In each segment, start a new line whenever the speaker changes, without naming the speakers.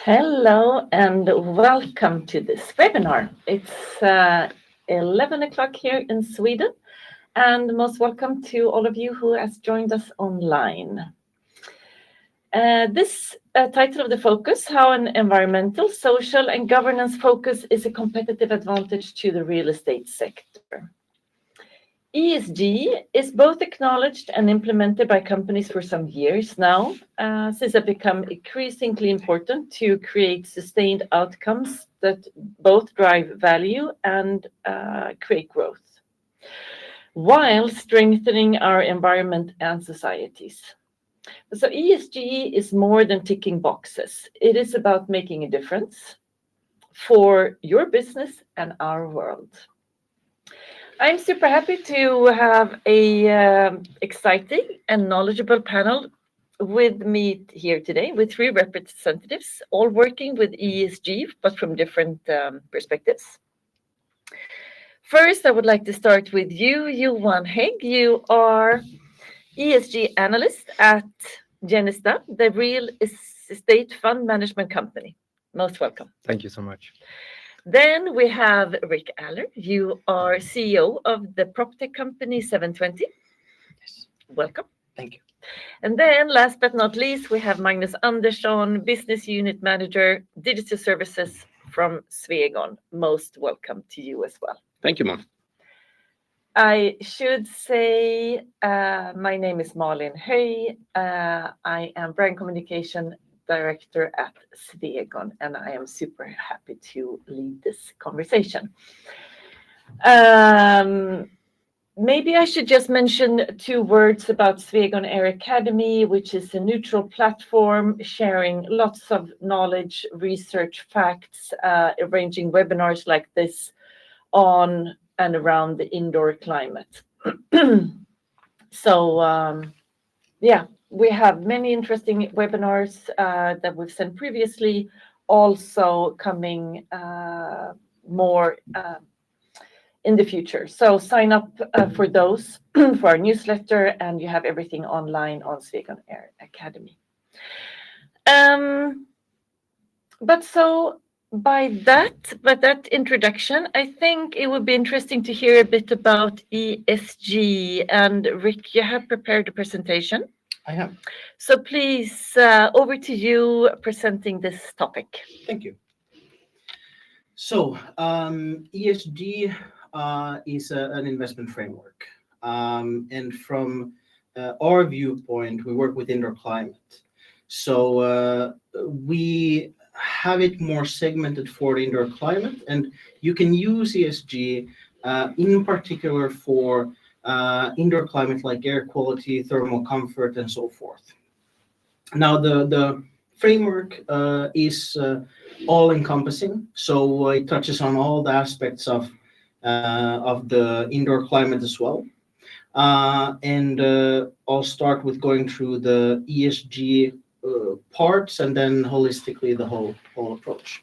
Hello and welcome to this webinar. It's 11 o'clock here in Sweden, and most welcome to all of you who has joined us online. This title of the focus, how an environmental, social and governance focus is a competitive advantage to the real estate sector. ESG is both acknowledged and implemented by companies for some years now, since it become increasingly important to create sustained outcomes that both drive value and create growth, while strengthening our environment and societies. So ESG is more than ticking boxes. It is about making a difference for your business and our world. I'm super happy to have a exciting and knowledgeable panel with me here today with three representatives, all working with ESG, but from different perspectives. First, I would like to start with you, Johan Hägg. You are ESG analyst at Genesta, the real estate fund management company. Most welcome.
Thank you so much.
Then we have Rick Aller. You are CEO of the PropTech company 720.
Yes.
Welcome.
Thank you.
And then last but not least, we have Magnus Andersson, Business Unit Manager, Digital Services from Swegon. Most welcome to you as well.
Thank you, Malin.
I should say my name is Malin Höij. I am Brand Communication Director at Swegon, and I am super happy to lead this conversation. Maybe I should just mention 2 words about Swegon Air Academy, which is a neutral platform sharing lots of knowledge, research, facts, arranging webinars like this on and around the indoor climate. So, yeah. We have many interesting webinars that we've sent previously, also coming more in the future. So sign up for those for our newsletter, and you have everything online on Swegon Air Academy. By that introduction, I think it would be interesting to hear a bit about ESG. And Rick, you have prepared a presentation.
I have.
So please, over to you presenting this topic.
Thank you. So ESG is an investment framework. And from our viewpoint, we work with indoor climate. So we have it more segmented for the indoor climate. And you can use ESG in particular for indoor climate like air quality, thermal comfort, and so forth. Now, the framework is all-encompassing, so it touches on all the aspects of the indoor climate as well. And I'll start with going through the ESG parts and then holistically the whole approach.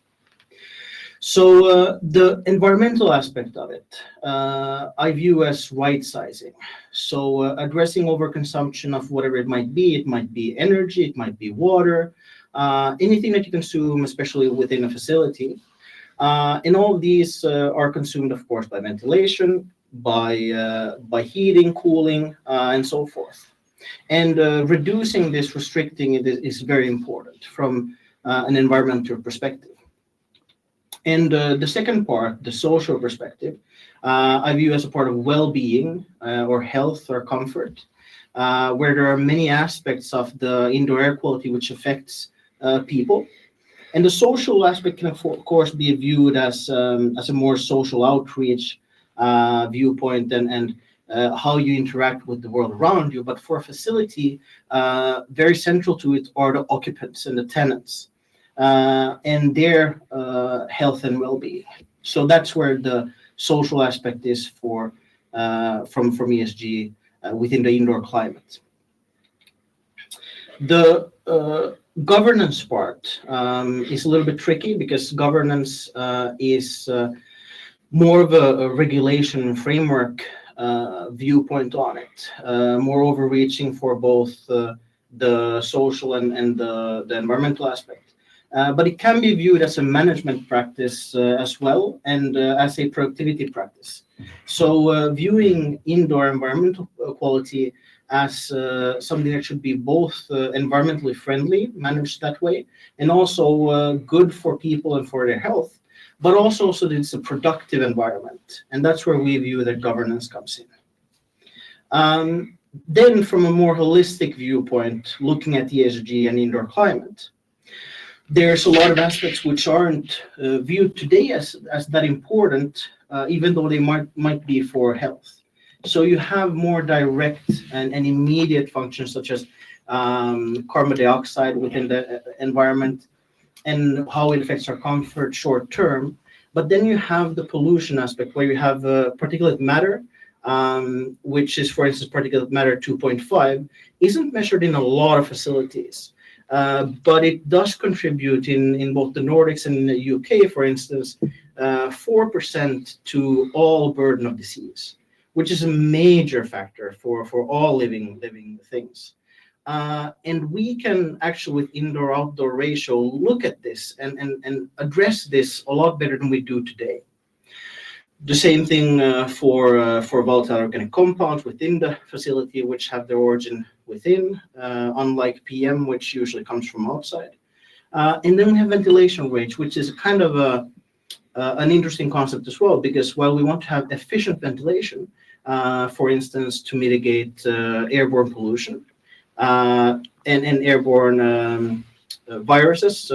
So the environmental aspect of it, I view as right sizing. So addressing overconsumption of whatever it might be energy, it might be water, anything that you consume, especially within a facility. And all of these are consumed, of course, by ventilation, by heating, cooling, and so forth. And reducing this, restricting it is very important from an environmental perspective. And the second part, the social perspective, I view as a part of well-being or health or comfort, where there are many aspects of the indoor air quality which affects people. And the social aspect can, of course, be viewed as a more social outreach viewpoint and how you interact with the world around you. But for a facility, very central to it are the occupants and the tenants. And their health and well-being. So that's where the social aspect is from ESG within the indoor climate. The governance part is a little bit tricky because governance is more of a regulation framework viewpoint on it, more overreaching for both the social and the environmental aspect. but it can be viewed as a management practice as well, and as a productivity practice. So viewing indoor environmental quality as something that should be both environmentally friendly, managed that way, and also good for people and for their health, but also so that it's a productive environment. And that's where we view that governance comes in. Then from a more holistic viewpoint, looking at ESG and indoor climate, there's a lot of aspects which aren't viewed today as that important, even though they might be for health. So you have more direct and immediate functions such as carbon dioxide within the environment and how it affects our comfort short term. But then you have the pollution aspect where you have particulate matter, which is, for instance, particulate matter 2.5, isn't measured in a lot of facilities. But it does contribute in both the Nordics and in the UK, for instance, 4% to all burden of disease, which is a major factor for all living things. And we can actually, with indoor-outdoor ratio, look at this and address this a lot better than we do today. The same thing for volatile organic compounds within the facility, which have their origin within, unlike PM, which usually comes from outside. And then we have ventilation rates, which is kind of an interesting concept as well, because while we want to have efficient ventilation, for instance, to mitigate airborne pollution and airborne viruses,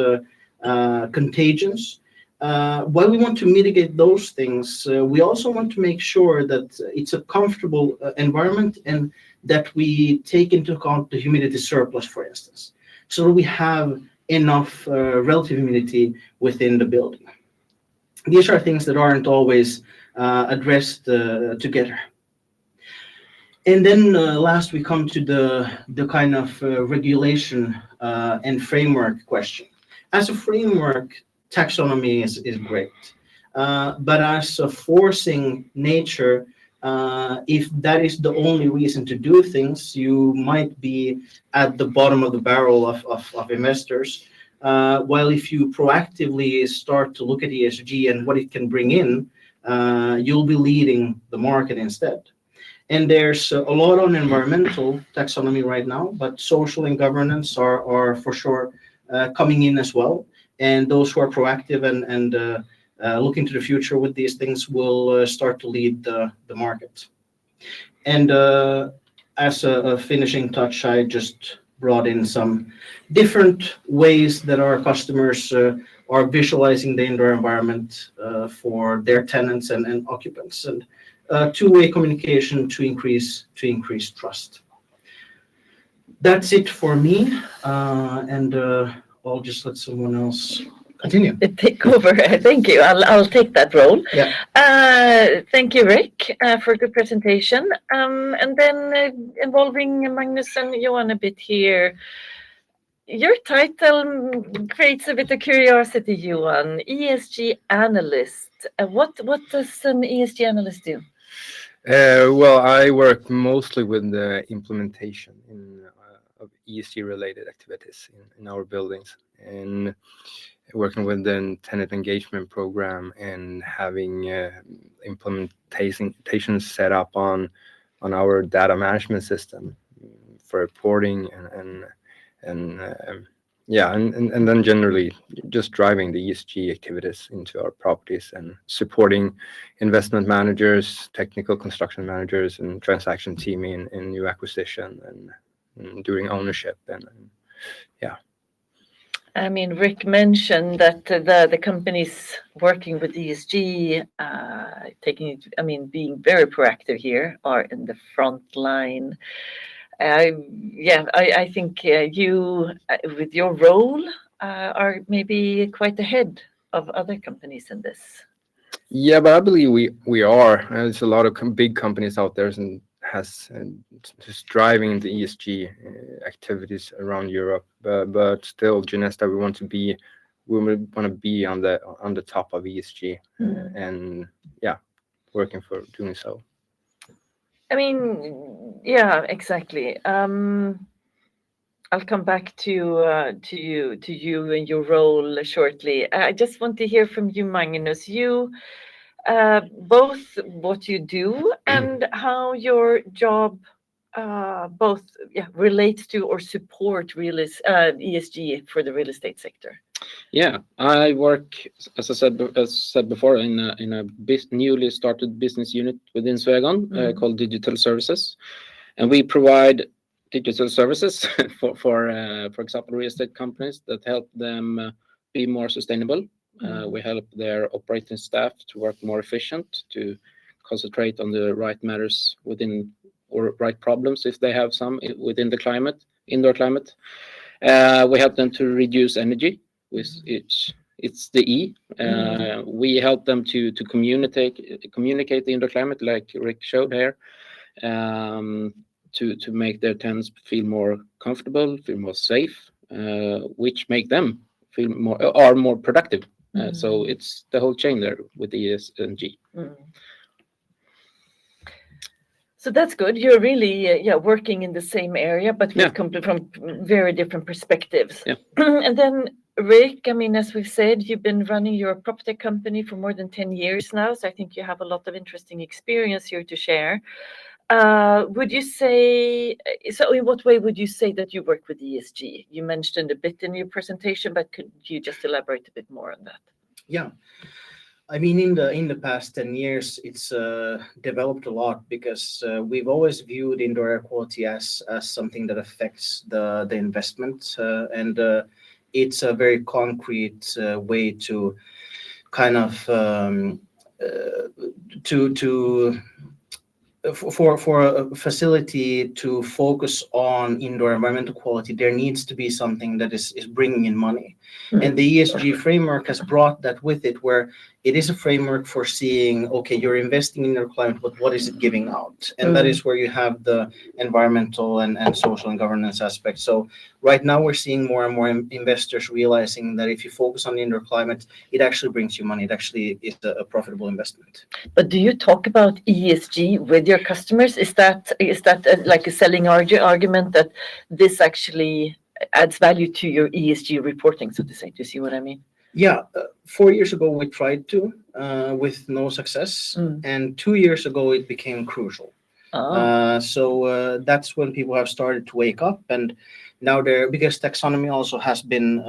contagions, while we want to mitigate those things, we also want to make sure that it's a comfortable environment and that we take into account the humidity surplus, for instance, so that we have enough relative humidity within the building. These are things that aren't always addressed together. And then last, we come to the kind of regulation and framework question. As a framework, taxonomy is great. But as a forcing nature, if that is the only reason to do things, you might be at the bottom of the barrel of investors. While if you proactively start to look at ESG and what it can bring in, you'll be leading the market instead. And there's a lot on environmental taxonomy right now, but social and governance are for sure coming in as well. And those who are proactive and looking to the future with these things will start to lead the market. And as a finishing touch, I just brought in some different ways that our customers are visualizing the indoor environment for their tenants and occupants, and two-way communication to increase trust. That's it for me, and I'll just let someone else continue.
Take over. Thank you. I'll take that role.
Yeah.
Thank you, Rick, for a good presentation. And then involving Magnus and Johan a bit here. Your title creates a bit of curiosity, Johan. ESG Analyst. What does an ESG Analyst do?
Well, I work mostly with the implementation of ESG-related activities in our buildings, and working with the tenant engagement program and having implementation set up on our data management system for reporting and then generally just driving the ESG activities into our properties and supporting investment managers, technical construction managers, and transaction teaming in new acquisition and during ownership and yeah.
I mean, Rick mentioned that the companies working with ESG, being very proactive here, are in the front line. I think you, with your role, are maybe quite ahead of other companies in this.
Yeah, but I believe we are. There's a lot of big companies out there and just driving the ESG activities around Europe. But still, Genesta, we want to be on the top of ESG, and yeah, working for doing so.
I mean, yeah, exactly. I'll come back to you and your role shortly. I just want to hear from you, Magnus. You both what you do and how your job both relates to or support ESG for the real estate sector.
Yeah, I work, as I said before, in a newly started business unit within Swegon called Digital Services, and we provide digital services for example, real estate companies that help them be more sustainable. We help their operating staff to work more efficient, to concentrate on the right matters or right problems if they have some within the indoor climate. We help them to reduce energy, which it's the E. We help them to communicate the indoor climate, like Rick showed here, to make their tenants feel more comfortable, feel more safe, which make them feel more productive. So it's the whole chain there with the ESG.
So that's good. You're really working in the same area, but from very different perspectives.
Yeah.
And then Rick, I mean, as we've said, you've been running your property company for more than 10 years now. So I think you have a lot of interesting experience here to share. Would you say, so in what way would you say that you work with ESG? You mentioned a bit in your presentation, but could you just elaborate a bit more on that?
Yeah. I mean, in the past 10 years, it's developed a lot because we've always viewed indoor air quality as something that affects the investment, and it's a very concrete way to kind of for a facility to focus on indoor environmental quality, there needs to be something that is bringing in money. And the ESG framework has brought that with it, where it is a framework for seeing, okay, you're investing in your climate, but what is it giving out? And that is where you have the environmental and social and governance aspects. So right now we're seeing more and more investors realizing that if you focus on the indoor climate, it actually brings you money. It actually is a profitable investment.
But do you talk about ESG with your customers? Is that like a selling argument that this actually adds value to your ESG reporting, so to say? Do you see what I mean?
Yeah, 4 years ago we tried to, with no success, and 2 years ago it became crucial. So that's when people have started to wake up, and now because taxonomy also has been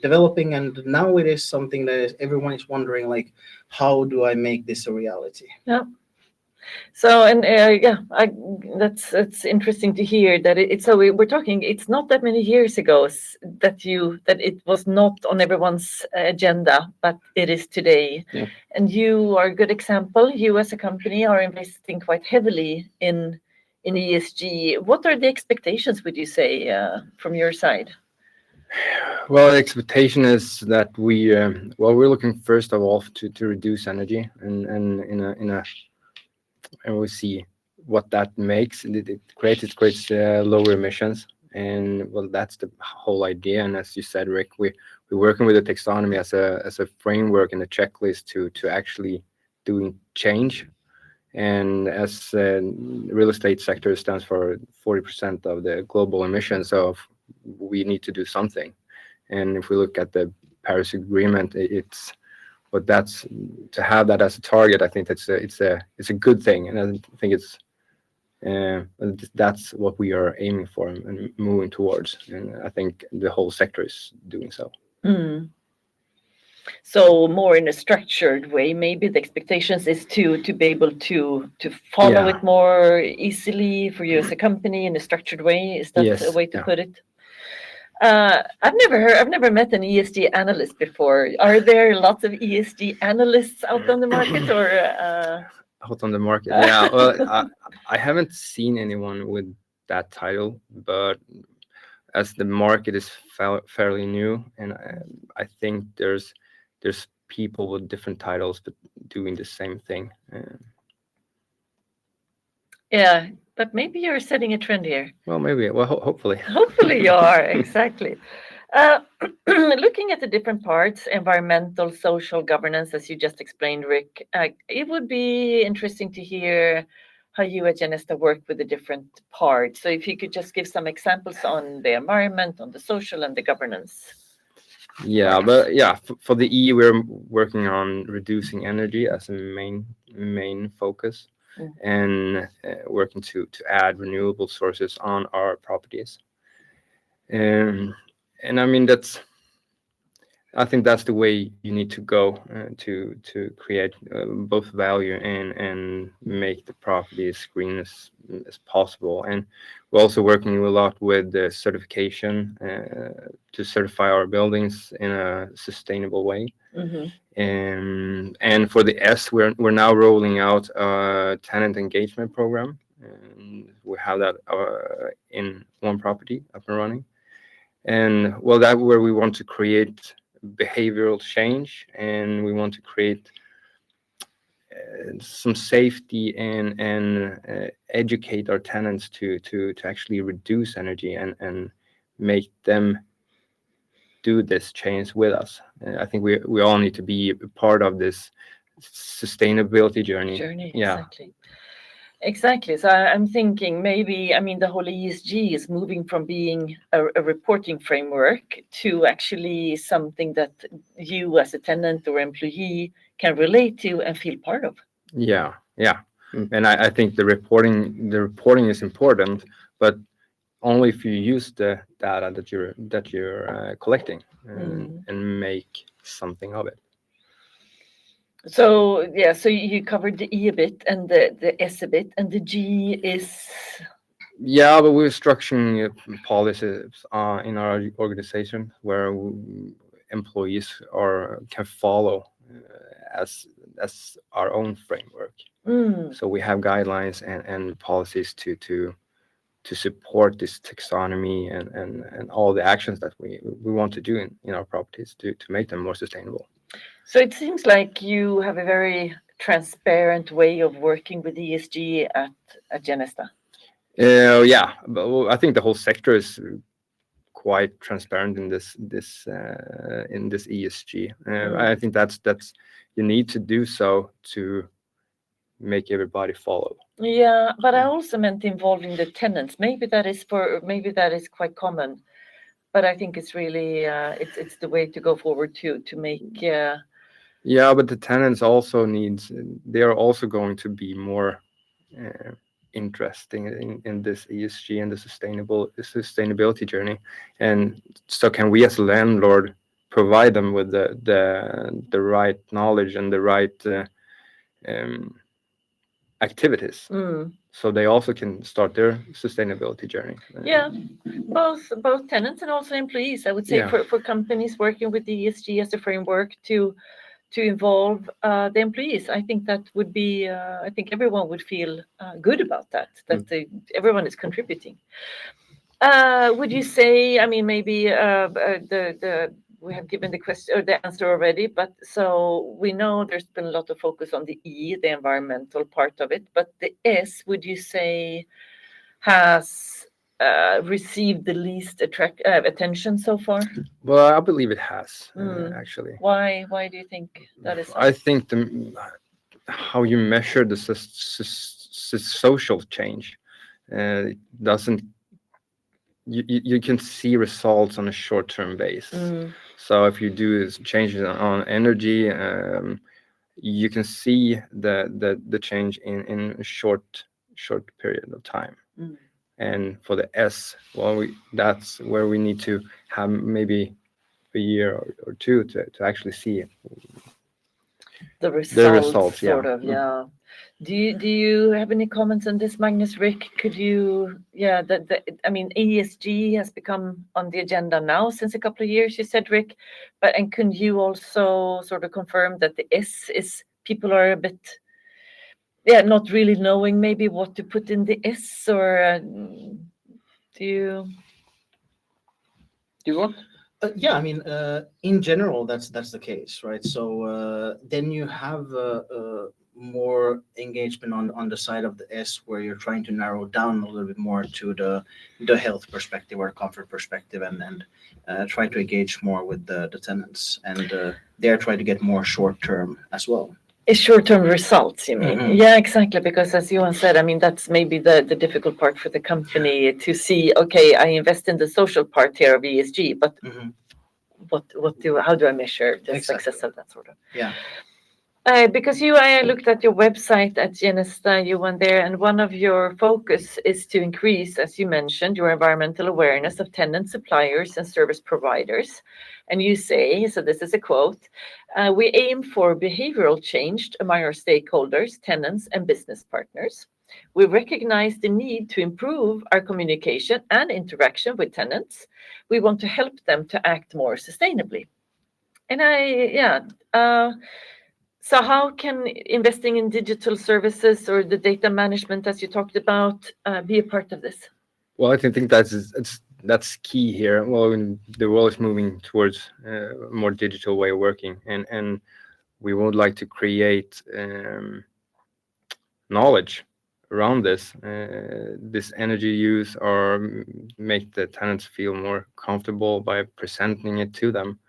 developing, and now it is something that everyone is wondering, like, how do I make this a reality?
Yeah. So, and that's interesting to hear that we're talking, it's not that many years ago that it was not on everyone's agenda, but it is today.
Yeah.
And you are a good example. You as a company are investing quite heavily in ESG. What are the expectations, would you say, from your side?
Well, the expectation is that we're looking first of all to reduce energy and we see what that makes. It creates lower emissions, and well, that's the whole idea. And as you said, Rick, we're working with the taxonomy as a framework and a checklist to actually doing change. And as real estate sector stands for 40% of the global emissions, so we need to do something. And if we look at the Paris Agreement, but that's to have that as a target. I think it's a good thing, and I think that's what we are aiming for and moving towards. And I think the whole sector is doing so.
So more in a structured way, maybe the expectations is to be able to follow it more easily for you as a company in a structured way. Is that a way to put it? I've never met an ESG analyst before. Are there lots of ESG analysts out on the market, or
out on the market? Yeah, well, I haven't seen anyone with that title, but as the market is fairly new, and I think there's people with different titles but doing the same thing.
Yeah, but maybe you're setting a trend here.
Well, maybe. Well, hopefully.
Hopefully you are, exactly. Looking at the different parts, environmental, social, governance, as you just explained, Rick, it would be interesting to hear how you at Genesta work with the different parts. So if you could just give some examples on the environment, on the social, and the governance.
Yeah, but yeah, for the E, we're working on reducing energy as a main focus, and working to add renewable sources on our properties. And I mean I think that's the way you need to go to create both value and make the property as green as possible. And we're also working a lot with the certification to certify our buildings in a sustainable way. And for the S, we're now rolling out a tenant engagement program, and we have that in one property up and running. And well, that's where we want to create behavioral change, and we want to create some safety and educate our tenants to actually reduce energy and make them do this change with us. I think we all need to be a part of this sustainability journey. Yeah.
Exactly. So I'm thinking maybe, I mean, the whole ESG is moving from being a reporting framework to actually something that you as a tenant or employee can relate to and feel part of.
Yeah. And I think the reporting is important, but only if you use the data that you're collecting and make something of it.
So yeah, so you covered the E a bit and the S a bit, and the G is.
Yeah, but we're structuring policies in our organization where employees can follow as our own framework. So we have guidelines and policies to support this taxonomy and all the actions that we want to do in our properties to make them more sustainable.
So it seems like you have a very transparent way of working with ESG at Genesta.
Yeah, but I think the whole sector is quite transparent in this ESG. I think that's you need to do so to make everybody follow.
Yeah, but I also meant involving the tenants. Maybe that is quite common, but I think it's really it's the way to go forward to make.
Yeah, but the tenants also they are also going to be more interesting in this ESG and the sustainability journey. And so can we as a landlord provide them with the right knowledge and the right activities, so they also can start their sustainability journey.
Yeah, both tenants and also employees. I would say for companies working with the ESG as a framework to involve the employees. I think that would be. I think everyone would feel good about that. Everyone is contributing. Would you say? I mean, maybe we have given the question or the answer already, but so we know there's been a lot of focus on the E, the environmental part of it, but the S, would you say, has received the least attention so far?
Well, I believe it has actually.
Why do you think that is so?
I think how you measure the social change it doesn't. You can see results on a short-term basis. So if you do changes on energy, you can see the change in a short period of time. And for the S, well, that's where we need to have maybe a year or two to actually see
the results
yeah.
Sort of, yeah. Do you have any comments on this, Magnus, Rick? Could you, I mean, ESG has become on the agenda now since a couple of years, you said, Rick, and can you also sort of confirm that the S is, people are a bit, not really knowing maybe what to put in the S, or do you?
Do you want?
Yeah, I mean, in general, that's the case, right? So then you have more engagement on the side of the S, where you're trying to narrow down a little bit more to the health perspective or comfort perspective, and try to engage more with the tenants, and they're trying to get more short term as well.
It's short-term results, you mean?
Mhm.
Yeah, exactly. Because as Johan said, I mean, that's maybe the difficult part for the company to see, okay, I invest in the social part here of ESG, but
Mhm.
how do I measure the
Exactly.
success of that sort of?
Yeah.
Because I looked at your website at Genesta, you went there, and one of your focus is to increase, as you mentioned, your environmental awareness of tenants, suppliers, and service providers. And you say, so this is a quote, we aim for behavioral change among our stakeholders, tenants, and business partners. We recognize the need to improve our communication and interaction with tenants. We want to help them to act more sustainably. And so how can investing in digital services or the data management, as you talked about, be a part of this?
Well, I think that's key here. Well, the world is moving towards a more digital way of working, and we would like to create knowledge around this energy use, or make the tenants feel more comfortable by presenting it to them.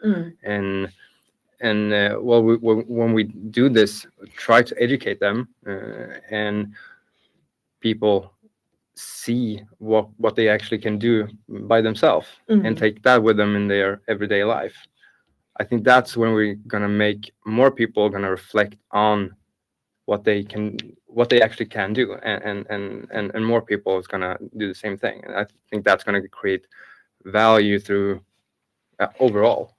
And well, when we do this, try to educate them, and people see what they actually can do by themselves, and take that with them in their everyday life. I think that's when we're gonna make more people gonna reflect on what they actually can do, and more people is gonna do the same thing. And I think that's gonna create value through overall.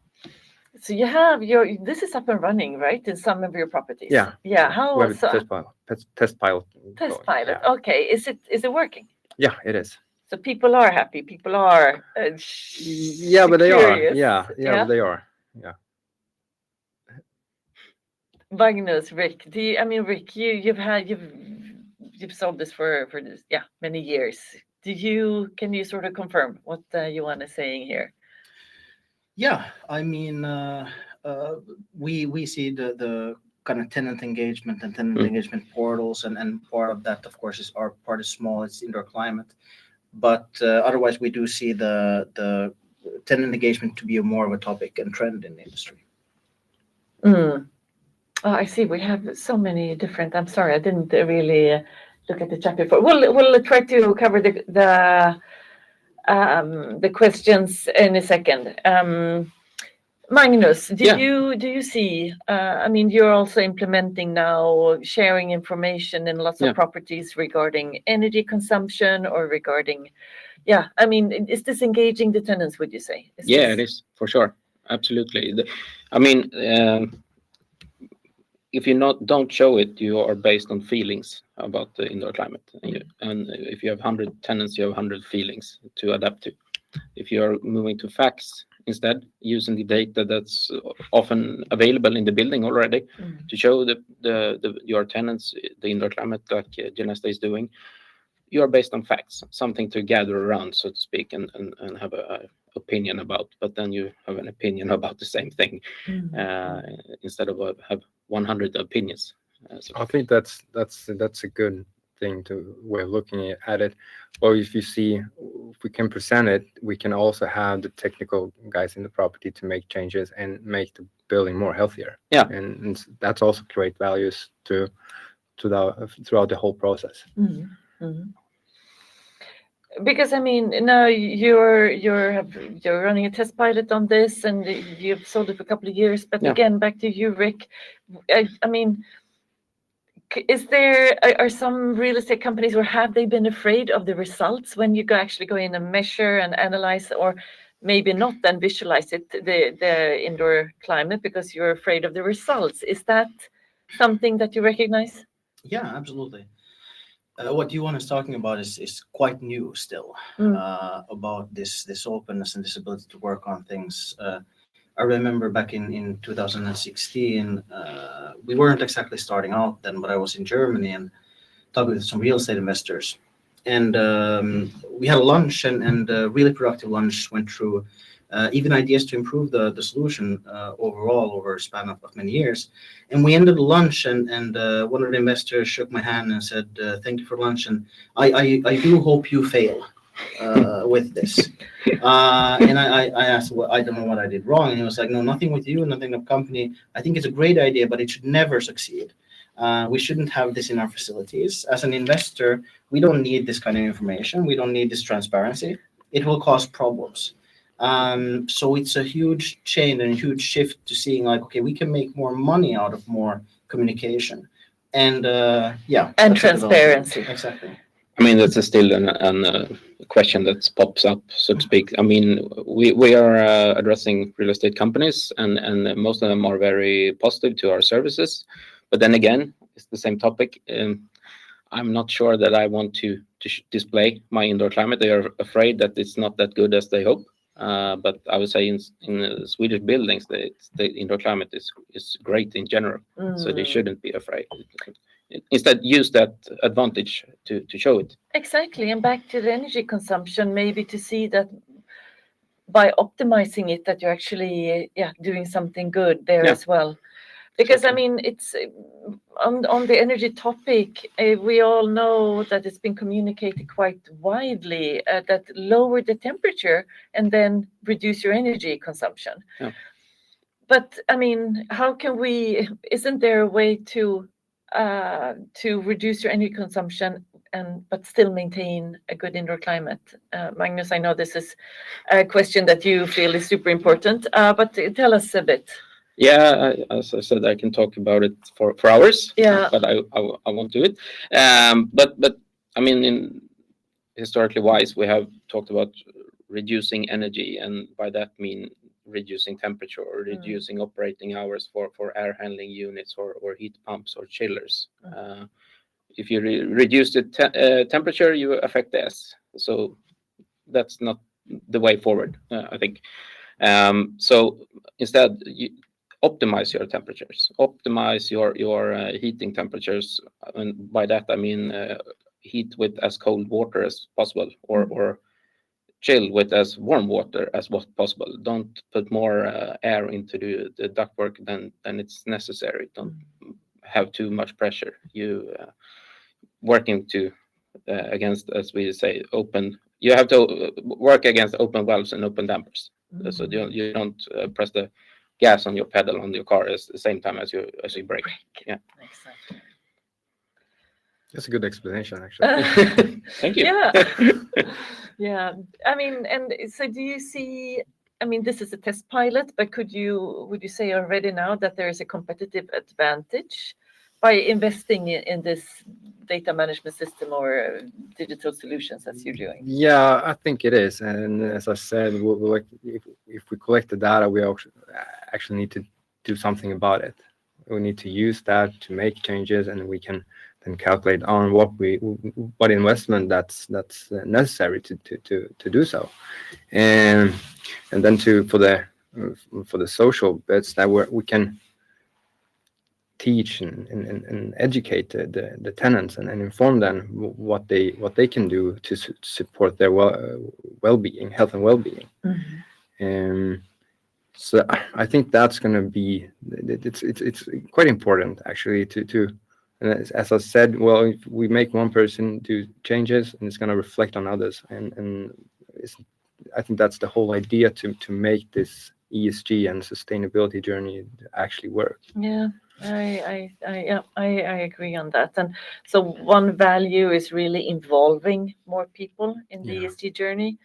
So you have this is up and running, right, in some of your properties?
Yeah.
Yeah.
We
How
have a
so?
test pilot.
Test
going.
pilot.
Yeah.
Okay. Is it working?
Yeah, it is.
So people are happy. People are
Yeah, but they are.
curious.
Yeah, but they are. Yeah.
Magnus, Rick, Rick, you've sold this for this, many years. Can you sort of confirm what Johan is saying here?
Yeah, I mean, we see the kind of tenant engagement and tenant engagement portals, and part of that, of course, is our part is small. It's indoor climate, but otherwise, we do see the tenant engagement to be more of a topic and trend in the industry.
Oh, I see. We have so many different. I'm sorry, I didn't really look at the chat before. We'll try to cover the questions in a second. Magnus, do you see? You're also implementing now, sharing information in lots of properties regarding energy consumption or regarding. Is this engaging the tenants? Would you say?
It is for sure. Absolutely. If you don't show it, you are based on feelings about the indoor climate. And if you have 100 tenants, you have 100 feelings to adapt to. If you are moving to facts instead, using the data that's often available in the building already to show your tenants the indoor climate, like Genesta is doing, you are based on facts, something to gather around, so to speak, and have a opinion about. But then you have an opinion about the same thing instead of have 100 opinions.
I think that's a good thing to way of looking at it. Or if we can present it, we can also have the technical guys in the property to make changes and make the building more healthier.
Yeah,
and that's also create values throughout the whole process.
Because now you're running a test pilot on this, and you've sold it for a couple of years. But again, back to you, Rick. Are some real estate companies, or have they been afraid of the results when you actually go in and measure and analyze, or maybe not then visualize it, the indoor climate, because you're afraid of the results? Is that something that you recognize?
Yeah, absolutely. What Johan is talking about is quite new still, about this openness and this ability to work on things. I remember back in 2016, we weren't exactly starting out then, but I was in Germany and talking with some real estate investors. And we had a lunch, and a really productive lunch, went through even ideas to improve the solution overall over a span of many years. And we ended the lunch, and one of the investors shook my hand and said, "Thank you for lunch, and I do hope you fail with this." And I asked, "Well, I don't know what I did wrong." And he was like, "No, nothing with you, nothing with the company. I think it's a great idea, but it should never succeed." We shouldn't have this in our facilities. As an investor, we don't need this kind of information. We don't need this transparency. It will cause problems. So it's a huge change and a huge shift to seeing like, okay, we can make more money out of more communication. And yeah.
And
that's a development.
transparency.
Exactly.
I mean, that's still a question that pops up, so to speak. I mean, we are addressing real estate companies, and most of them are very positive to our services. But then again, it's the same topic. I'm not sure that I want to display my indoor climate. They are afraid that it's not that good as they hope. But I would say in Swedish buildings, the indoor climate is great in general, so they shouldn't be afraid. Instead, use that advantage to show it.
Exactly, and back to the energy consumption, maybe to see that by optimizing it, that you're actually doing something good there as well. Because I mean, it's on the energy topic. We all know that it's been communicated quite widely that lower the temperature and then reduce your energy consumption.
Yeah.
But I mean, how can we? Isn't there a way to reduce your energy consumption but still maintain a good indoor climate? Magnus, I know this is a question that you feel is super important, but tell us a bit.
Yeah, as I said, I can talk about it for hours.
Yeah.
But I won't do it. But I mean, historically wise, we have talked about reducing energy, and by that mean reducing temperature or reducing operating hours for air handling units or heat pumps or chillers. If you reduce the temperature, you affect the S. So that's not the way forward, I think. So instead, you optimize your temperatures, optimize your heating temperatures, and by that I mean heat with as cold water as possible, or chill with as warm water as possible. Don't put more air into the ductwork than it's necessary. Don't have too much pressure. You working to against, as we say, open. You have to work against open valves and open dampers. So you don't press the gas on your pedal on your car at the same time as you brake. Yeah.
Exactly.
That's a good explanation, actually.
Thank you.
Yeah. Yeah. I mean, and so do you see, I mean, this is a test pilot, but would you say already now that there is a competitive advantage by investing in this data management system or digital solutions as you're doing?
Yeah, I think it is. And as I said, if we collect the data, we actually need to do something about it. We need to use that to make changes, and we can then calculate on what investment that's necessary to do so. And then for the social bits that we can teach and educate the tenants and inform them what they can do to support their well-being, health and well-being. So I think that's going to be it's quite important actually to as I said, well, if we make one person do changes, and it's going to reflect on others, and I think that's the whole idea to make this ESG and sustainability journey actually work.
Yeah. I agree on that. And so one value is really involving more people in the ESG journey.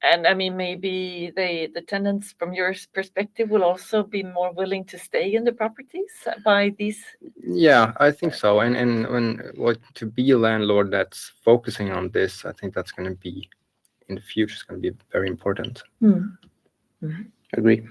And I mean, maybe the tenants from your perspective will also be more willing to stay in the properties by these.
Yeah, I think so. And to be a landlord that's focusing on this, I think that's going to be in the future. It's going to be very important.
Agree.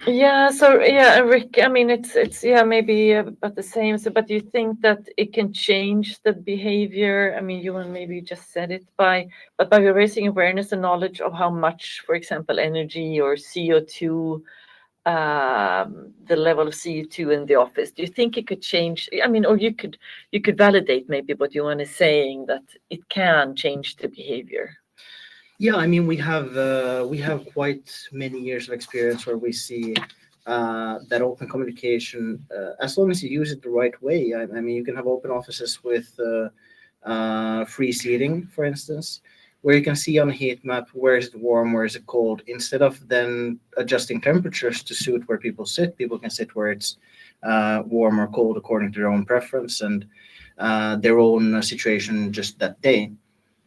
Yeah, so Rick, I mean, it's maybe about the same. So, but do you think that it can change the behavior? I mean, Johan maybe just said it by raising awareness and knowledge of how much, for example, energy or CO2, the level of CO2 in the office. Do you think it could change? I mean, or you could validate maybe what Johan is saying, that it can change the behavior.
Yeah, I mean, we have quite many years of experience where we see that open communication, as long as you use it the right way. I mean, you can have open offices with free seating, for instance. where you can see on a heat map where is it warm, where is it cold. Instead of then adjusting temperatures to suit where people sit, people can sit where it's warm or cold according to their own preference and their own situation just that day.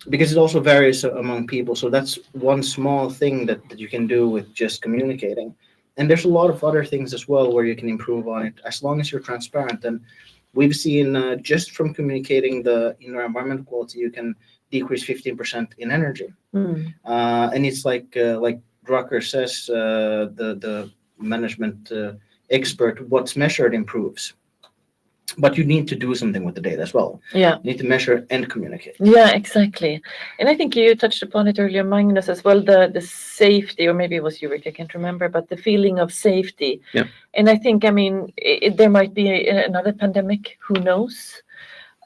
Because it also varies among people. So that's one small thing that you can do with just communicating. And there's a lot of other things as well where you can improve on it as long as you're transparent. And we've seen just from communicating the indoor environment quality, you can decrease 15% in energy. And it's like Drucker says, the management expert, what's measured improves. But you need to do something with the data as well.
Yeah.
You need to measure and communicate.
Yeah, exactly. And I think you touched upon it earlier, Magnus, as well, the safety, or maybe it was you, Rick, I can't remember, but the feeling of safety.
Yeah.
And I think, I mean, there might be another pandemic, who knows?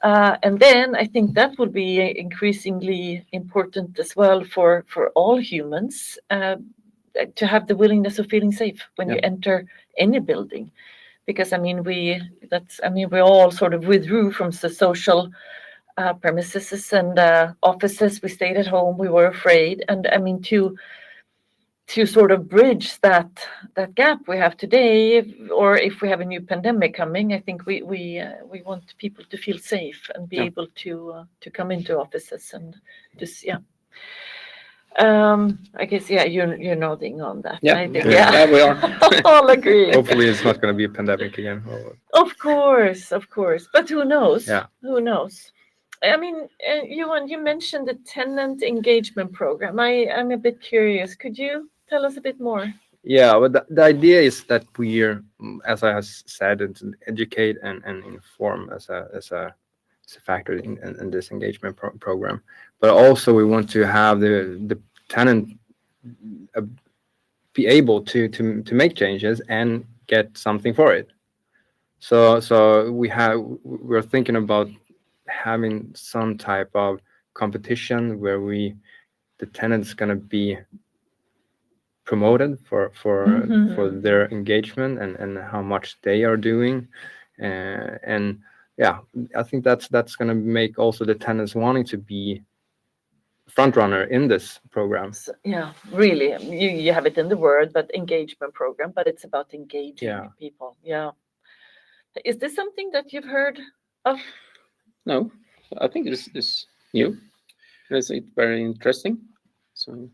And then I think that will be increasingly important as well for all humans to have the willingness of feeling safe when you enter any building. Because I mean, we all sort of withdrew from the social premises and offices. We stayed at home. We were afraid, and I mean to sort of bridge that gap we have today, or if we have a new pandemic coming, I think we want people to feel safe and be able to come into offices and just I guess you're nodding on that.
Yeah,
I think,
yeah, we are.
All agree.
Hopefully, it's not going to be a pandemic again.
Of course, but who knows?
Yeah.
Who knows? I mean, Johan, you mentioned the tenant engagement program. I'm a bit curious. Could you tell us a bit more?
Yeah, but the idea is that we're, as I have said, educate and inform as a factor in this engagement program. But also we want to have the tenant be able to make changes and get something for it. So we're thinking about having some type of competition where the tenant's gonna be promoted for their engagement and how much they are doing, and yeah, I think that's going to make also the tenants wanting to be front runner in this program.
So, yeah, really, you have it in the word, but engagement program, but it's about engaging people. Yeah, is this something that you've heard of?
No, I think this is new. It's very interesting. So.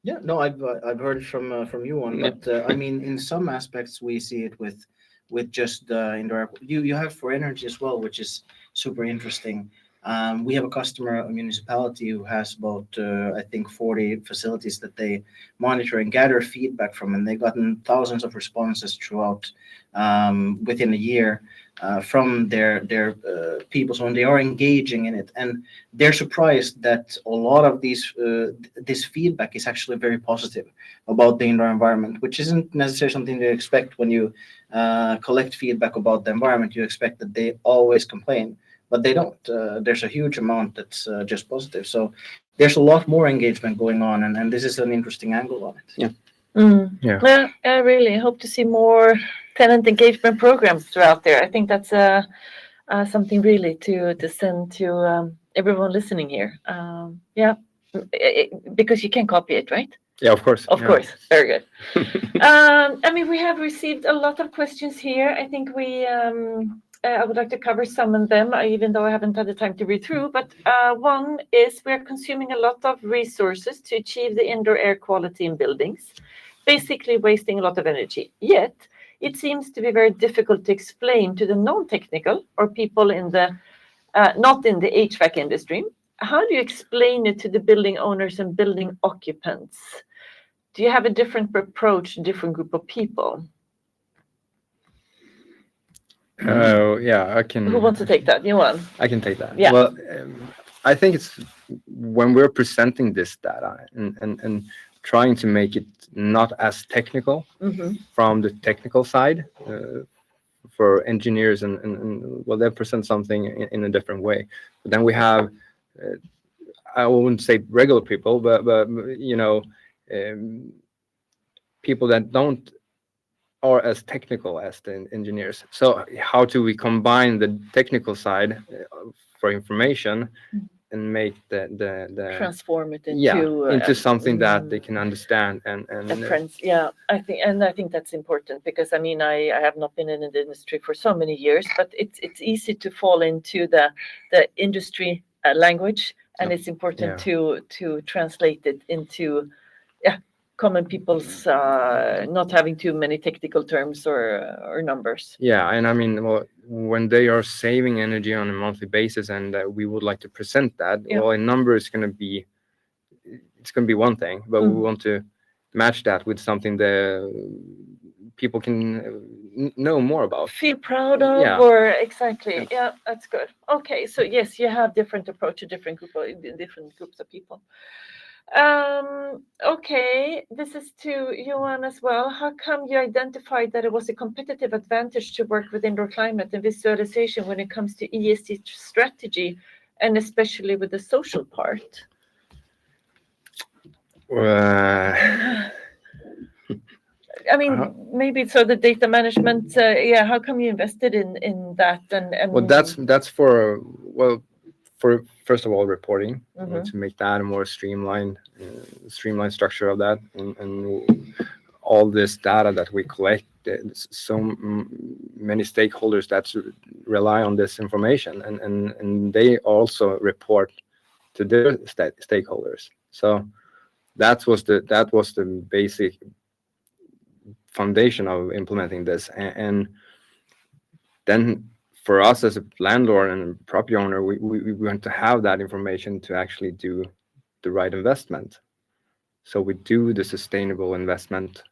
Yeah, no, I've heard from you on, but I mean, in some aspects we see it with just indoor. You have for energy as well, which is super interesting. We have a customer, a municipality, who has about I think 40 facilities that they monitor and gather feedback from, and they've gotten thousands of responses throughout within a year from their people. So when they are engaging in it, and they're surprised that a lot of this feedback is actually very positive about the indoor environment, which isn't necessarily something you expect when you collect feedback about the environment. You expect that they always complain, but they don't. There's a huge amount that's just positive. So there's a lot more engagement going on, and this is an interesting angle on it.
Yeah.
Yeah.
Well, I really hope to see more tenant engagement programs throughout there. I think that's something really to send to everyone listening here. Because you can copy it, right?
Yeah, of course.
Of course. Very good. I mean, we have received a lot of questions here. I think I would like to cover some of them, even though I haven't had the time to read through. But one is, we're consuming a lot of resources to achieve the indoor air quality in buildings, basically wasting a lot of energy. Yet, it seems to be very difficult to explain to the non-technical or people in the not in the HVAC industry. How do you explain it to the building owners and building occupants? Do you have a different approach to different group of people?
Yeah, I can.
Who wants to take that? Johan?
I can take that.
Yeah.
Well, I think it's when we're presenting this data and trying to make it not as technical from the technical side for engineers and well, they present something in a different way. But then we have, I wouldn't say regular people, but you know, people that don't are as technical as the engineers. So how do we combine the technical side for information make the
Transform it into
into something that they can understand and
friends. Yeah, I think that's important because I mean I have not been in the industry for so many years, but it's easy to fall into the industry language, and it's important to translate it into common people's not having too many technical terms or numbers.
Yeah, and I mean, well, when they are saving energy on a monthly basis, and we would like to present that, well, a number is going to be one thing, but we want to match that with something that people can know more about,
feel proud of, or exactly. Yeah, that's good. Okay, so yes, you have different approach to different groups of people. Okay, this is to Johan as well. How come you identified that it was a competitive advantage to work with indoor climate and visualization when it comes to ESG strategy, and especially with the social part? I mean, maybe so the data management. How come you invested in that? And
well, that's for first of all reporting, to make that a more streamlined structure of that, and all this data that we collect. So many stakeholders that rely on this information, and they also report to their stakeholders. So that was the basic foundation of implementing this, and then for us as a landlord and property owner, we want to have that information to actually do the right investment. So we do the sustainable investment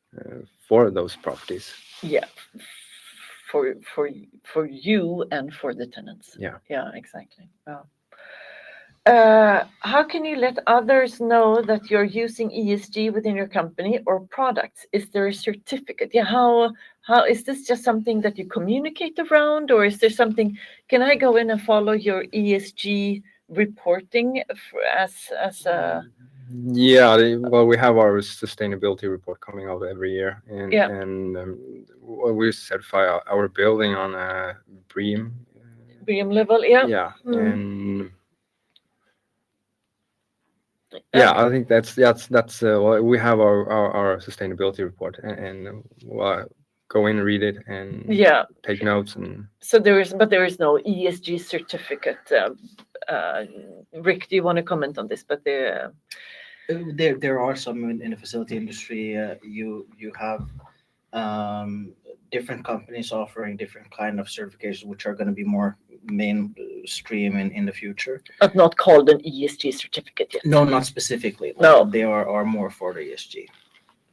for those properties.
Yeah, for you and for the tenants. Yeah, exactly. Wow. How can you let others know that you're using ESG within your company or products? Is there a certificate? Yeah, how is this just something that you communicate around, or is there something? Can I go in and follow your ESG reporting as a?
Yeah, well, we have our sustainability report coming out every year, and we certify our building on a BREEAM
level. Yeah.
Yeah, and. Yeah, I think that's well, we have our sustainability report, and go in and read it and take notes. And
so there is no ESG certificate. Rick, do you want to comment on this? But there
are some in the facility industry. You have different companies offering different kind of certifications, which are going to be more mainstream in the future.
But not called an ESG certificate yet.
No, not specifically.
No,
they are more for the ESG.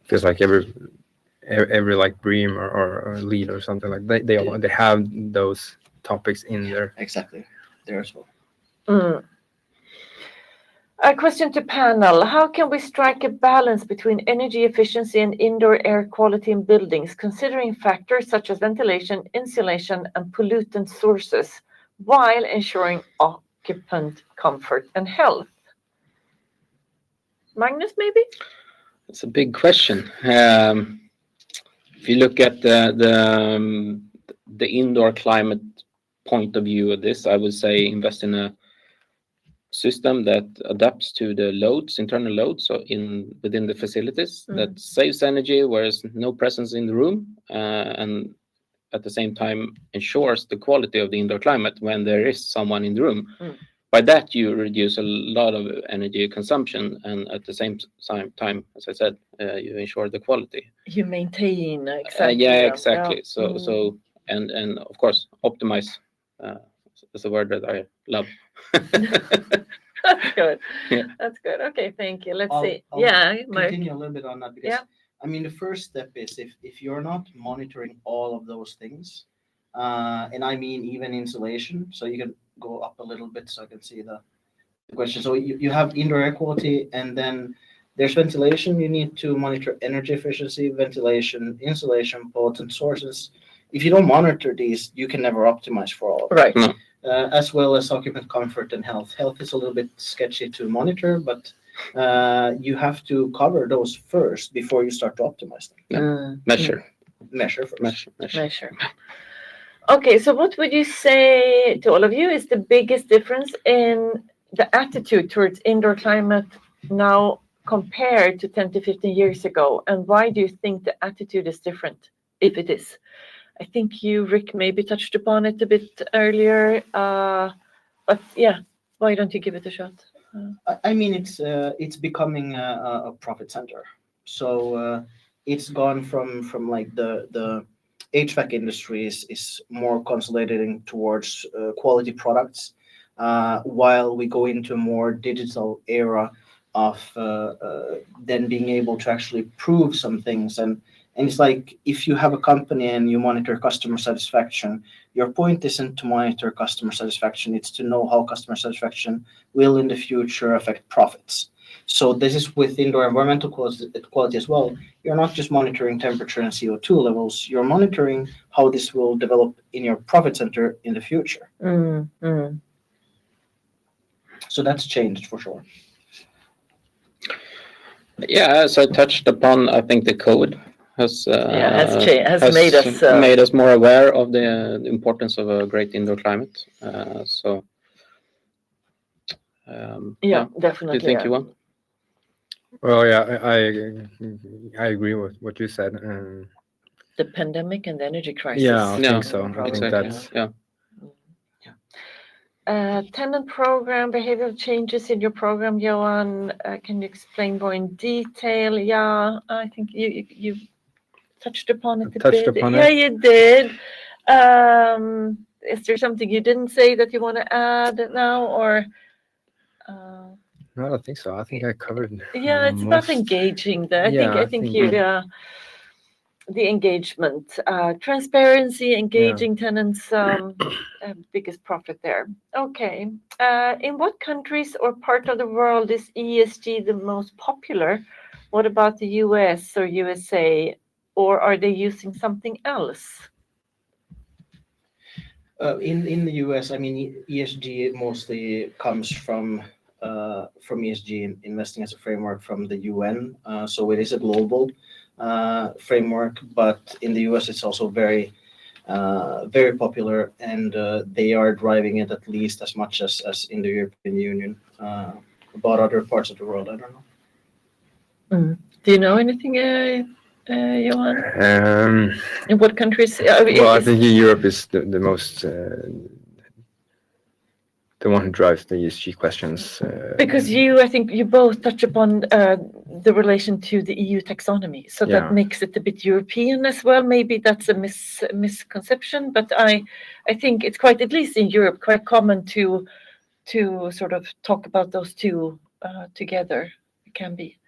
Feels like every like BREEAM or LEED or something like that. They have those topics in there.
Exactly, there as well.
A question to panel. How can we strike a balance between energy efficiency and indoor air quality in buildings, considering factors such as ventilation, insulation, and pollutant sources, while ensuring occupant comfort and health? Magnus, maybe?
It's a big question. If you look at the indoor climate point of view of this, I would say invest in a system that adapts to the loads, internal loads, so within the facilities, that saves energy, whereas no presence in the room, and at the same time ensures the quality of the indoor climate when there is someone in the room. By that, you reduce a lot of energy consumption, and at the same time, as I said, you ensure the quality.
You maintain exactly.
Exactly. Yeah. So and of course optimize. That's a word that I love.
That's good. Yeah. That's good. Okay, thank you. Let's see.
I'll continue a little bit on that because I mean the first step is if you're not monitoring all of those things, and I mean even insulation. So you can go up a little bit so I can see the question. So you have indoor air quality, and then there's ventilation. You need to monitor energy efficiency, ventilation, insulation, pollutant sources. If you don't monitor these, you can never optimize for all of them.
Right.
No.
As well as occupant comfort and health. Health is a little bit sketchy to monitor, but you have to cover those first before you start to optimize them.
Yeah. Measure first.
Measure. Okay, so what would you say to all of you is the biggest difference in the attitude towards indoor climate now compared to 10 to 15 years ago? And why do you think the attitude is different, if it is? I think you, Rick, maybe touched upon it a bit earlier. But yeah, why don't you give it a shot?
I mean, it's becoming a profit center. So it's gone from like the HVAC industry is more consolidating towards quality products, while we go into a more digital era of then being able to actually prove some things. And it's like if you have a company and you monitor customer satisfaction, your point isn't to monitor customer satisfaction, it's to know how customer satisfaction will in the future affect profits. So this is with indoor environmental quality as well. You're not just monitoring temperature and CO2 levels, you're monitoring how this will develop in your profit center in the future. So that's changed for sure.
Yeah, as I touched upon, I think the code has made us more aware of the importance of a great indoor climate.
Definitely.
Do you think, Johan?
Well, yeah, I agree with what you said.
The pandemic and the energy crisis.
Yeah, I think so. I think that's
tenant program, behavioral changes in your program, Johan. Can you explain more in detail? Yeah, I think you touched upon it a bit. Yeah, you did. Is there something you didn't say that you want to add now, or?
No, I don't think so. I think I covered.
Yeah, it's about engaging. I think you. The engagement, transparency, engaging tenants, biggest profit there. Okay. In what countries or part of the world is ESG the most popular? What about the US or USA? Or are they using something else?
In the US, I mean, ESG mostly comes from ESG investing as a framework from the UN. So it is a global framework, but in the US it's also very popular, and they are driving it at least as much as in the European Union. About other parts of the world, I don't know.
Do you know anything, Johan? In what countries?
Well, I think Europe is the most the one who drives the ESG questions.
Because I think you both touch upon the relation to the EU taxonomy, so that makes it a bit European as well. Maybe that's a misconception, but I think it's quite, at least in Europe, quite common to sort of talk about those two together. It can be.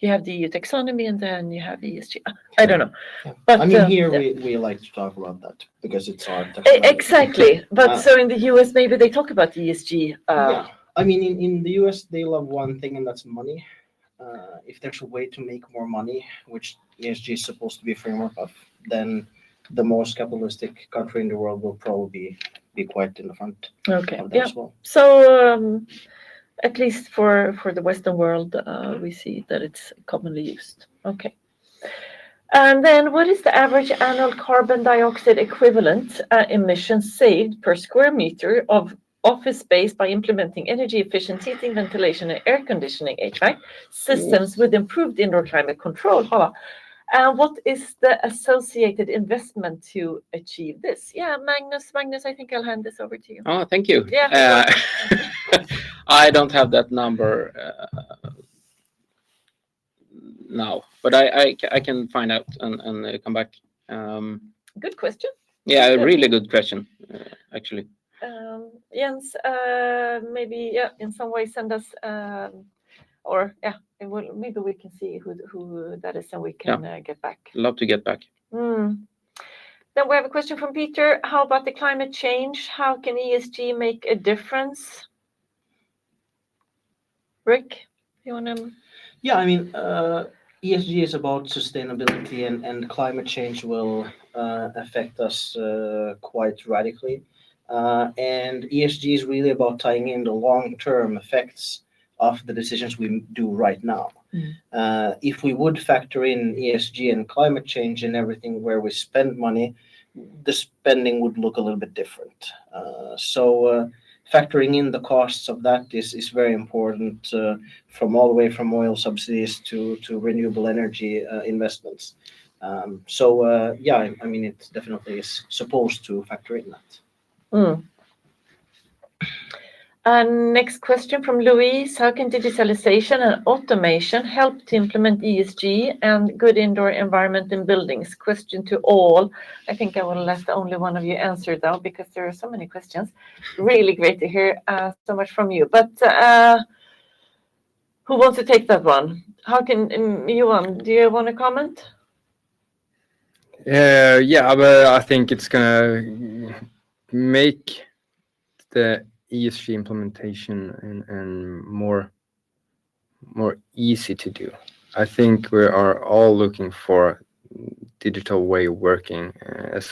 You have the EU taxonomy and then you have ESG. I don't know.
Yeah. But I mean, here we like to talk about that because it's our taxonomy.
Exactly. But so in the US, maybe they talk about the ESG.
Yeah. I mean, in the US, they love one thing, and that's money. If there's a way to make more money, which ESG is supposed to be a framework of, then the most capitalistic country in the world will probably be quite in the front.
Okay.
Of that as well.
So at least for the Western world, we see that it's commonly used. Okay. And then what is the average annual carbon dioxide equivalent emissions saved per square meter of office space by implementing energy efficient heating, ventilation, and air conditioning (HVAC) systems with improved indoor climate control? And what is the associated investment to achieve this? Yeah, Magnus, I think I'll hand this over to you.
Oh, thank you.
Yeah.
I don't have that number now, but I can find out and come back.
Good question.
Yeah, a really good question, actually.
Jens, maybe in some way send us, maybe we can see who that is, and we can get back.
Love to get back.
Then we have a question from Peter. How about the climate change? How can ESG make a difference? Rick, you want to?
Yeah, I mean, ESG is about sustainability, and climate change will affect us quite radically. And ESG is really about tying in the long-term effects of the decisions we do right now. If we would factor in ESG and climate change and everything where we spend money, the spending would look a little bit different. So factoring in the costs of that is very important, from all the way from oil subsidies to renewable energy investments. Yeah, I mean, it definitely is supposed to factor in that.
Mm. Next question from Louise. How can digitalization and automation help to implement ESG and good indoor environment in buildings? Question to all. I think I will let only one of you answer though, because there are so many questions. Really great to hear so much from you. But who wants to take that one? How can Johan, do you want to comment?
Yeah, but I think it's gonna make the ESG implementation and more easy to do. I think we are all looking for digital way of working as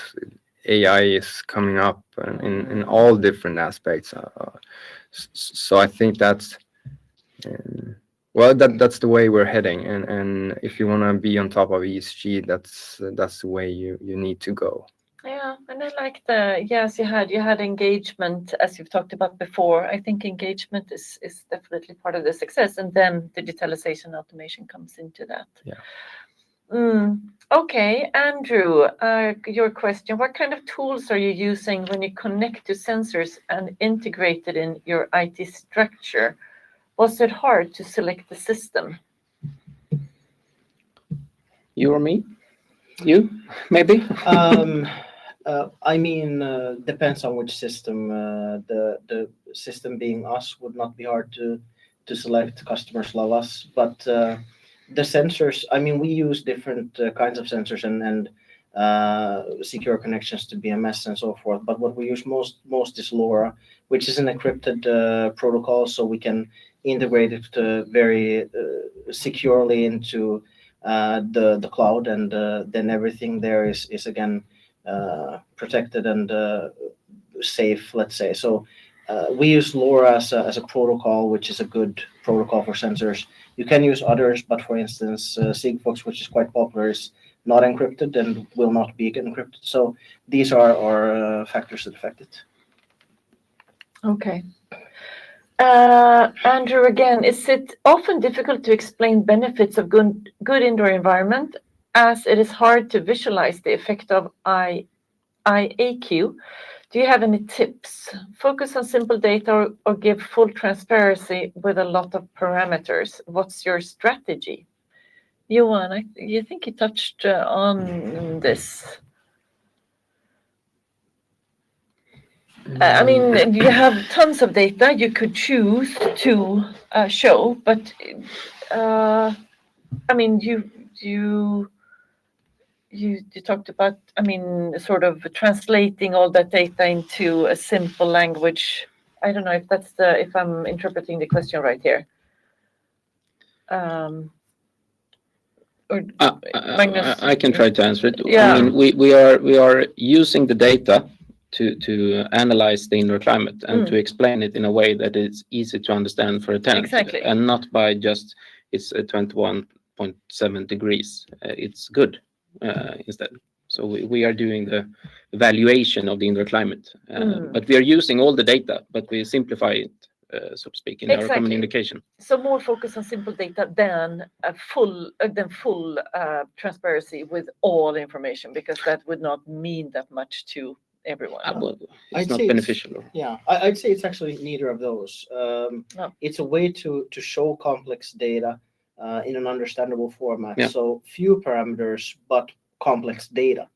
AI is coming up in all different aspects. So I think that's that's the way we're heading. And if you want to be on top of ESG, that's the way you need to go.
Yeah, and I like you had engagement, as you've talked about before. I think engagement is definitely part of the success, and then digitalization automation comes into that.
Yeah.
Okay, Andrew, your question. What kind of tools are you using when you connect to sensors and integrate it in your IT structure? Was it hard to select the system?
You or me? You, maybe?
I mean, depends on which system. The system being us would not be hard to select. Customers love us, but the sensors. I mean, we use different kinds of sensors and secure connections to BMS and so forth. But what we use most is LoRa, which is an encrypted protocol, so we can integrate it very securely into the cloud, and then everything there is again protected and safe, let's say. So we use LoRa as a protocol, which is a good protocol for sensors. You can use others, but for instance, Sigfox, which is quite popular, is not encrypted and will not be encrypted. So these are factors that affect it.
Okay. Andrew, again, is it often difficult to explain benefits of good indoor environment, as it is hard to visualize the effect of IAQ? Do you have any tips? Focus on simple data or give full transparency with a lot of parameters? What's your strategy? Johan, you think you touched on this. I mean, you have tons of data you could choose to show, but I mean, you talked about, I mean, sort of translating all that data into a simple language. I don't know if I'm interpreting the question right here. Or Magnus,
I can try to answer it.
Yeah.
I mean, we are using the data to analyze the indoor climate and to explain it in a way that is easy to understand for a tenant.
Exactly.
And not by just it's 21.7 degrees. It's good instead. So we are doing the evaluation of the indoor climate, but we are using all the data, but we simplify it, so to speak, in our communication.
So more focus on simple data than full transparency with all information, because that would not mean that much to everyone.
It's not beneficial.
I'd say it's actually neither of those. It's a way to show complex data in an understandable format.
Yeah.
So few parameters, but complex data,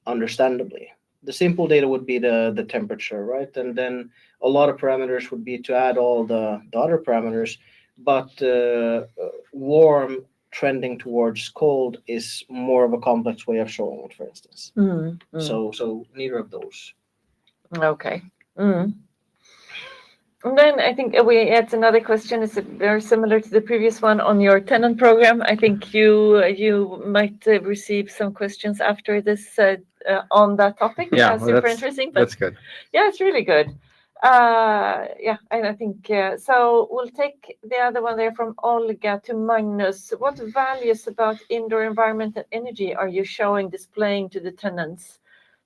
understandably. The simple data would be the temperature, right? And then a lot of parameters would be to add all the other parameters, but warm trending towards cold is more of a complex way of showing it, for instance. So neither of those.
Okay. And then I think we add another question. Is very similar to the previous one on your tenant program. I think you might receive some questions after this on that topic.
Yeah,
super interesting.
That's good.
Yeah, it's really good. And I think so. We'll take the other one there from Olga to Magnus. What values about indoor environment and energy are you displaying to the tenants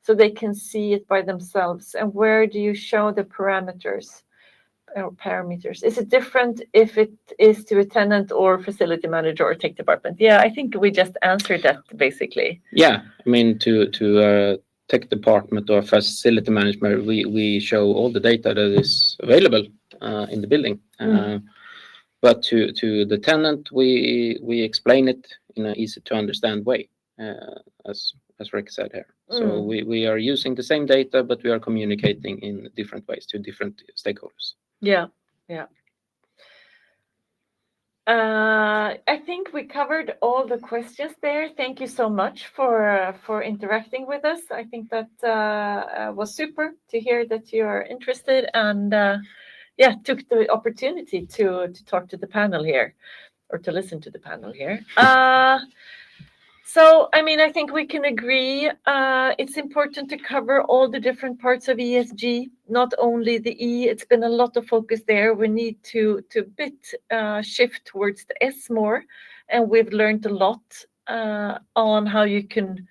so they can see it by themselves? And where do you show the parameters? parameters. Is it different if it is to a tenant or facility manager or tech department? Yeah, I think we just answered that basically.
Yeah, I mean to tech department or facility management, we show all the data that is available in the building. But to the tenant, we explain it in an easy to understand way, as Rick said here. So we are using the same data, but we are communicating in different ways to different stakeholders.
Yeah, yeah. I think we covered all the questions there. Thank you so much for interacting with us. I think that was super to hear that you are interested and took the opportunity to talk to the panel here or to listen to the panel here. So, I mean, I think we can agree it's important to cover all the different parts of ESG, not only the E. It's been a lot of focus there. We need to shift towards the S more, and we've learned a lot on how you can,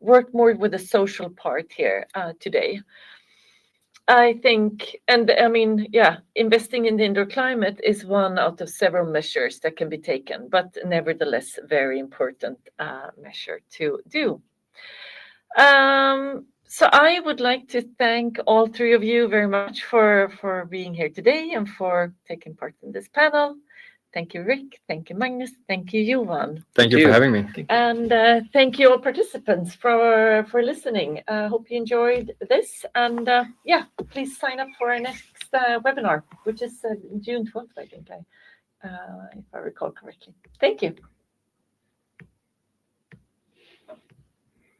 work more with the social part here today. I think, and I mean, investing in the indoor climate is one out of several measures that can be taken, but nevertheless, very important measure to do. So I would like to thank all three of you very much for being here today and for taking part in this panel. Thank you, Rick. Thank you, Magnus. Thank you, Johan.
Thank you for having me.
And thank you all participants for listening. Hope you enjoyed this. And please sign up for our next webinar, which is June 12th, I think, if I recall correctly. Thank you.